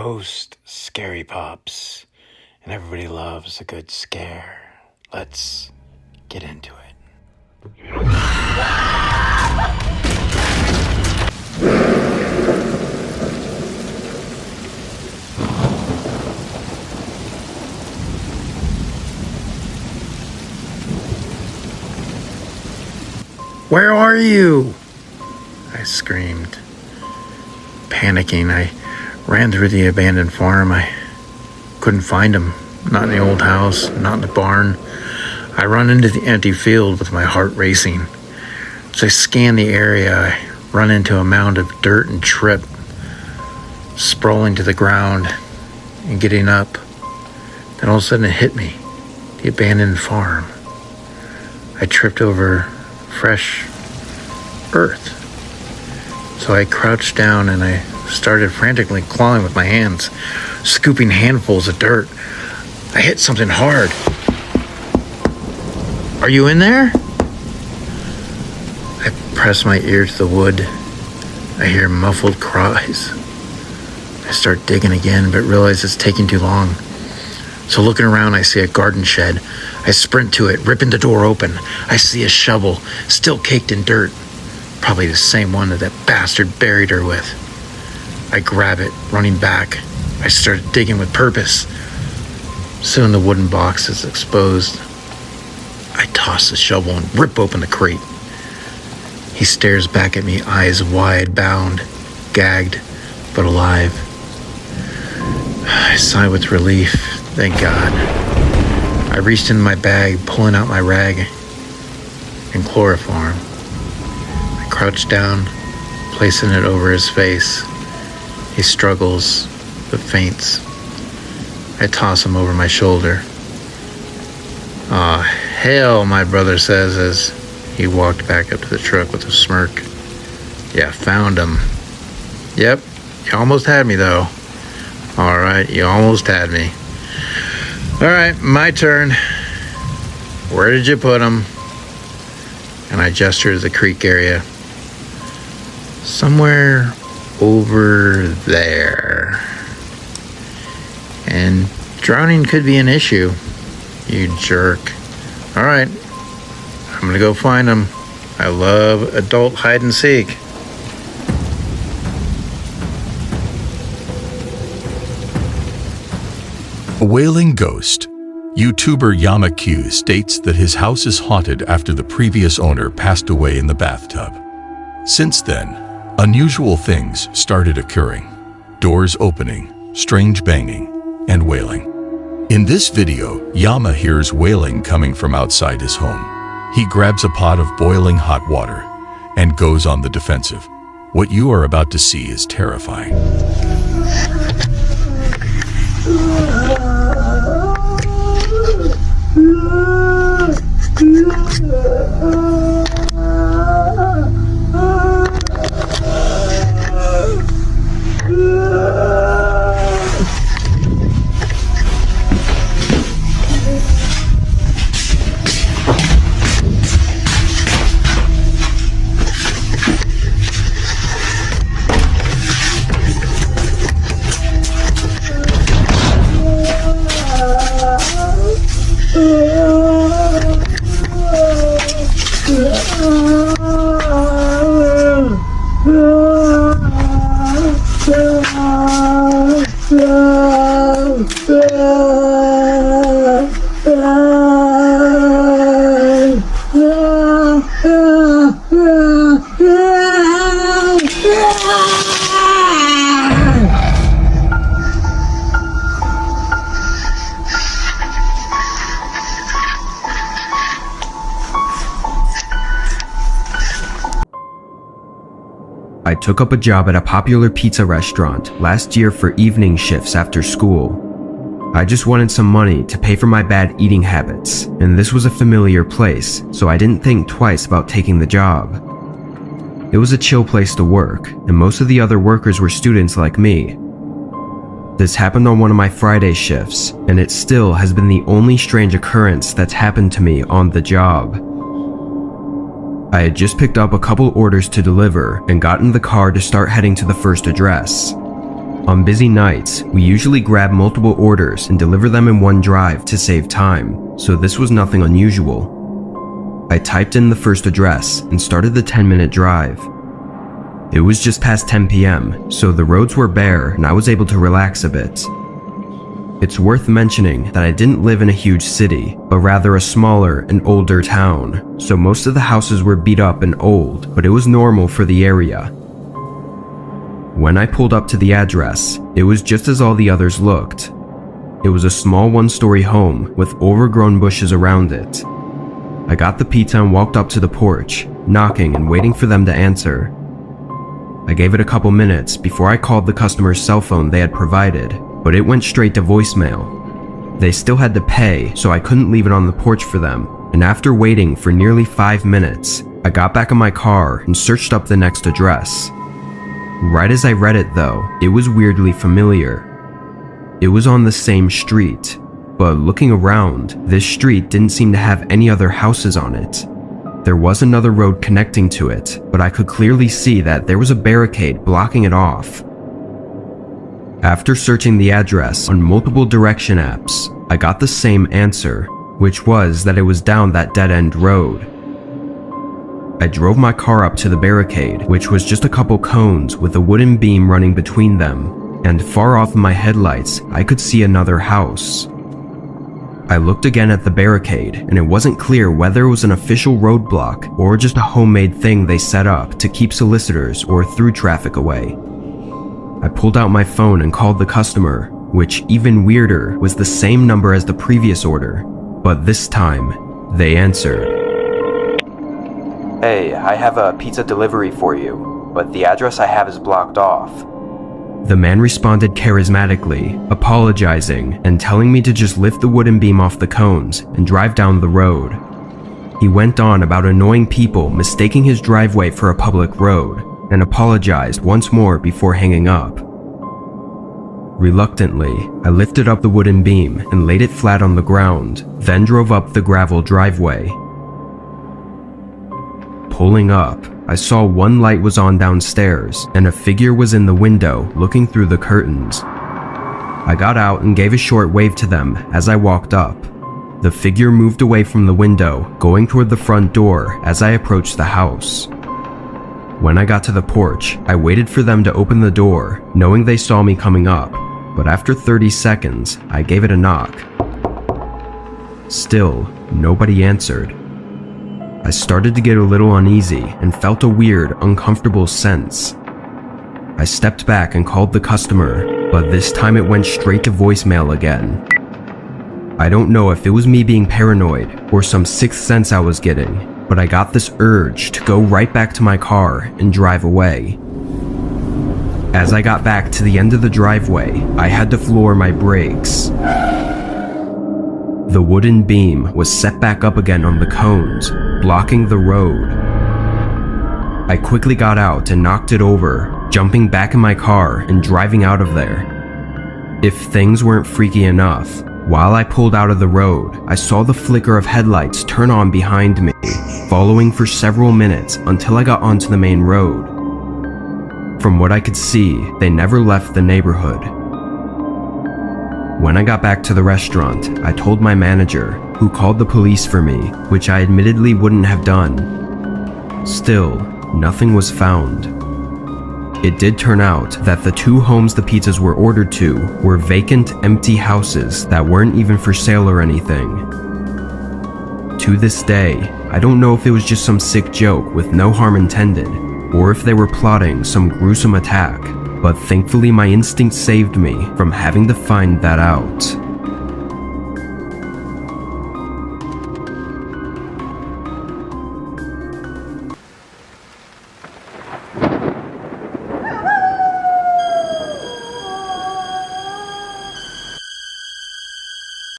host, Scary Pops, and everybody loves a good scare. Let's get into it. Where are you? I screamed. Panicking, I ran through the abandoned farm. I couldn't find him. Not in the old house, not in the barn. I run into the empty field with my heart racing. As I scan the area, I run into a mound of dirt and trip, sprawling to the ground and getting up. Then all of a sudden it hit me, the abandoned farm. I tripped over fresh earth. So I crouched down and I started frantically clawing with my hands, scooping handfuls of dirt. I hit something hard. Are you in there? I press my ear to the wood. I hear muffled cries. I start digging again, but realize it's taking too long. So looking around, I see a garden shed. I sprint to it, ripping the door open. I see a shovel, still caked in dirt. Probably the same one that bastard buried her with. I grab it, running back. I started digging with purpose. Soon the wooden box is exposed. I toss the shovel and rip open the crate. He stares back at me, eyes wide, bound, gagged, but alive. I sigh with relief, thank God. I reached into my bag, pulling out my rag and chloroform. I crouched down, placing it over his face. He struggles, but faints. I toss him over my shoulder. "Aw, hell," my brother says as he walked back up to the truck with a smirk. "Yeah, found him." "Yep, you almost had me though." "All right, you almost had me." "All right, my turn. Where did you put him?" And I gesture to the creek area. "Somewhere over there." "And drowning could be an issue." "You jerk." "All right, I'm gonna go find him. I love adult hide and seek." A wailing ghost. YouTuber YamaQ states that his house is haunted after the previous owner passed away in the bathtub. Since then, unusual things started occurring. Doors opening, strange banging, and wailing. In this video, Yama hears wailing coming from outside his home. He grabs a pot of boiling hot water and goes on the defensive. What you are about to see is terrifying. I took up a job at a popular pizza restaurant last year for evening shifts after school. I just wanted some money to pay for my bad eating habits, and this was a familiar place, so I didn't think twice about taking the job. It was a chill place to work, and most of the other workers were students like me. This happened on one of my Friday shifts, and it still has been the only strange occurrence that's happened to me on the job. I had just picked up a couple orders to deliver and got in the car to start heading to the first address. On busy nights, we usually grab multiple orders and deliver them in one drive to save time, so this was nothing unusual. I typed in the first address and started the 10-minute drive. It was just past 10 p.m., so the roads were bare and I was able to relax a bit. It's worth mentioning that I didn't live in a huge city, but rather a smaller and older town, so most of the houses were beat up and old, but it was normal for the area. When I pulled up to the address, it was just as all the others looked. It was a small one-story home with overgrown bushes around it. I got the pizza and walked up to the porch, knocking and waiting for them to answer. I gave it a couple minutes before I called the customer's cell phone they had provided, but it went straight to voicemail. They still had to pay, so I couldn't leave it on the porch for them, and after waiting for nearly 5 minutes, I got back in my car and searched up the next address. Right as I read it though, it was weirdly familiar. It was on the same street, but looking around, this street didn't seem to have any other houses on it. There was another road connecting to it, but I could clearly see that there was a barricade blocking it off. After searching the address on multiple direction apps, I got the same answer, which was that it was down that dead-end road. I drove my car up to the barricade, which was just a couple cones with a wooden beam running between them, and far off in my headlights, I could see another house. I looked again at the barricade, and it wasn't clear whether it was an official roadblock or just a homemade thing they set up to keep solicitors or through traffic away. I pulled out my phone and called the customer, which, even weirder, was the same number as the previous order, but this time, they answered. "Hey, I have a pizza delivery for you, but the address I have is blocked off." The man responded charismatically, apologizing and telling me to just lift the wooden beam off the cones and drive down the road. He went on about annoying people mistaking his driveway for a public road and apologized once more before hanging up. Reluctantly, I lifted up the wooden beam and laid it flat on the ground, then drove up the gravel driveway. Pulling up, I saw one light was on downstairs and a figure was in the window looking through the curtains. I got out and gave a short wave to them as I walked up. The figure moved away from the window, going toward the front door as I approached the house. When I got to the porch, I waited for them to open the door, knowing they saw me coming up, but after 30 seconds, I gave it a knock. Still, nobody answered. I started to get a little uneasy and felt a weird, uncomfortable sense. I stepped back and called the customer, but this time it went straight to voicemail again. I don't know if it was me being paranoid or some sixth sense I was getting, but I got this urge to go right back to my car and drive away. As I got back to the end of the driveway, I had to floor my brakes. The wooden beam was set back up again on the cones, blocking the road. I quickly got out and knocked it over, jumping back in my car and driving out of there. If things weren't freaky enough, while I pulled out of the road, I saw the flicker of headlights turn on behind me, following for several minutes until I got onto the main road. From what I could see, they never left the neighborhood. When I got back to the restaurant, I told my manager, who called the police for me, which I admittedly wouldn't have done. Still, nothing was found. It did turn out that the 2 homes the pizzas were ordered to were vacant, empty houses that weren't even for sale or anything. To this day, I don't know if it was just some sick joke with no harm intended, or if they were plotting some gruesome attack, but thankfully my instinct saved me from having to find that out.